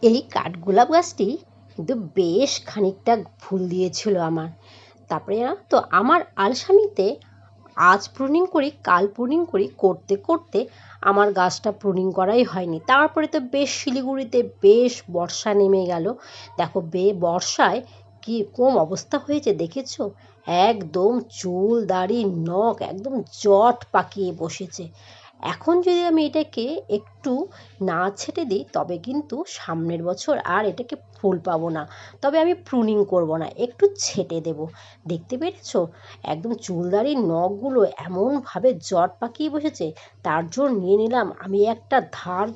এই কাঠগোলাপ গাছটি কিন্তু বেশ খানিকটা ফুল দিয়েছিল আমার। তারপরে জানো তো, আমার আলসামিতে আজ প্রুনিং করি কাল প্রুনিং করি করতে করতে আমার গাছটা প্রুনিং করাই হয়নি। তারপরে তো বেশ শিলিগুড়িতে বেশ বর্ষা নেমে গেল। দেখো বর্ষায় কি কম অবস্থা হয়েছে দেখেছো? একদম চুল দাড়ি নখ একদম জট পাকিয়ে বসেছে। এখন যদি আমি এটাকে একটু না ছেটে দিই তবে কিন্তু সামনের বছর আর এটাকে ফুল পাবো না। তবে আমি প্রুনিং করব না, একটু ছেটে দেব। দেখতে পেরেছো একদম চুলদারির নখগুলো এমনভাবে জট পাকিয়ে বসেছে। তার জন্য নিয়ে নিলাম আমি একটা ধার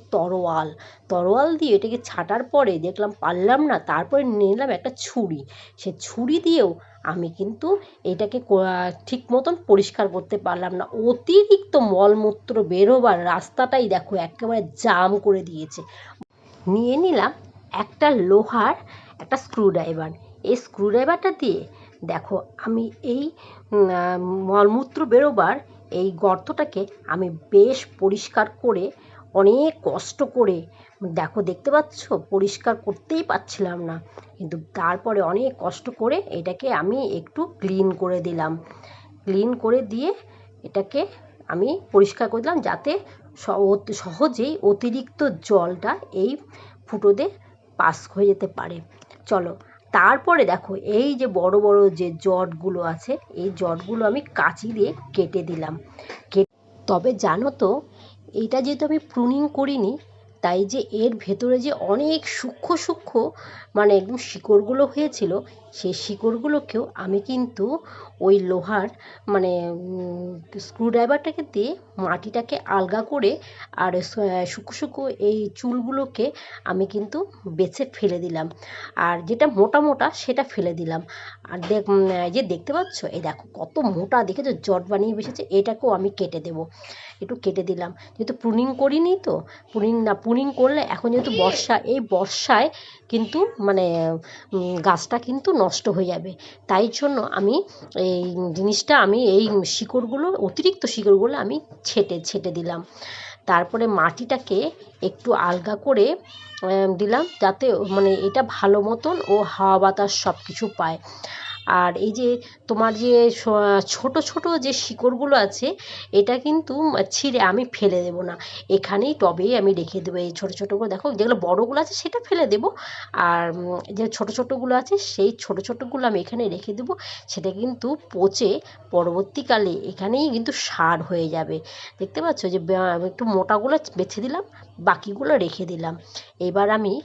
তরোয়াল দিয়ে এটাকে ছাটার পরে দেখলাম পারলাম না, তারপরে নিয়ে নিলাম একটা ছুরি। সে ছুরি দিয়েও আমি কিন্তু এটাকে ঠিক মতন পরিষ্কার করতে পারলাম না। অতিরিক্ত মলমূত্র বেরোবার রাস্তাটাই দেখো একেবারে জাম করে দিয়েছে। নিয়ে নিলাম একটা লোহার একটা স্ক্রুড্রাইভার। এই স্ক্রুড্রাইভারটা দিয়ে দেখো আমি এই মলমূত্র বেরোবার এই গর্তটাকে আমি বেশ পরিষ্কার করে অনেক কষ্ট করে দেখতে পাচ্ছ পরিষ্কার করতেই পারছিলাম না, কিন্তু তারপরে অনেক কষ্ট করে এটাকে আমি একটু ক্লিন করে দিলাম। ক্লিন করে দিয়ে এটাকে আমি পরিষ্কার করে দিলাম যাতে সহজেই অতিরিক্ত জলটা এই ফুটোতে পাস হয়ে যেতে পারে। চলো, তারপরে দেখো এই যে বড় বড় যে জটগুলো আছে এই জটগুলো আমি কাঁচি দিয়ে কেটে দিলাম। তবে জানো তো, এইটা যেহেতু আমি প্রুনিং করিনি তাই যে এর ভেতরে যে অনেক সূক্ষ্ম সূক্ষ্ম মানে একদম শিকড়গুলো হয়েছিল, সেই শিকড়গুলোকেও আমি কিন্তু ওই লোহার মানে স্ক্রুড্রাইভারটাকে দিয়ে মাটিটাকে আলগা করে আর সূক্ষ্ম সূক্ষ্ম এই চুলগুলোকে আমি কিন্তু বেছে ফেলে দিলাম, আর যেটা মোটা মোটা সেটা ফেলে দিলাম। আর যে দেখতে পাচ্ছ এই দেখো কত মোটা দেখেছো জট বানিয়ে বসেছে, এটাকেও আমি কেটে দেবো। একটু কেটে দিলাম যেহেতু প্রুনিং করিনি, তো প্রুনিং করলে এখন যেহেতু বর্ষা, এই বর্ষায় কিন্তু মানে গাছটা কিন্তু নষ্ট হয়ে যাবে। তাই জন্য আমি এই জিনিসটা আমি এই শিকড়গুলো অতিরিক্ত শিকড়গুলো আমি ছেটে দিলাম। তারপরে মাটিটাকে একটু আলগা করে দিলাম যাতে মানে এটা ভালো মতন ও হাওয়া বাতাস সব কিছু পায়। আর এই যে তোমার যে ছোট ছোট যে শিকড়গুলো আছে এটা কিন্তু ছিঁড়ে আমি ফেলে দেবো না, এখানেই টবেই আমি রেখে দেবো। এই ছোটো ছোটোগুলো দেখো যেগুলো বড়োগুলো আছে সেটা ফেলে দেবো, আর যে ছোটো ছোটোগুলো আছে সেই ছোটো ছোটোগুলো আমি এখানে রেখে দেবো। সেটা কিন্তু পচে পরবর্তীকালে এখানেই কিন্তু সার হয়ে যাবে। দেখতে পাচ্ছ যে একটু মোটাগুলো বেছে দিলাম, বাকিগুলো রেখে দিলাম। এবার আমি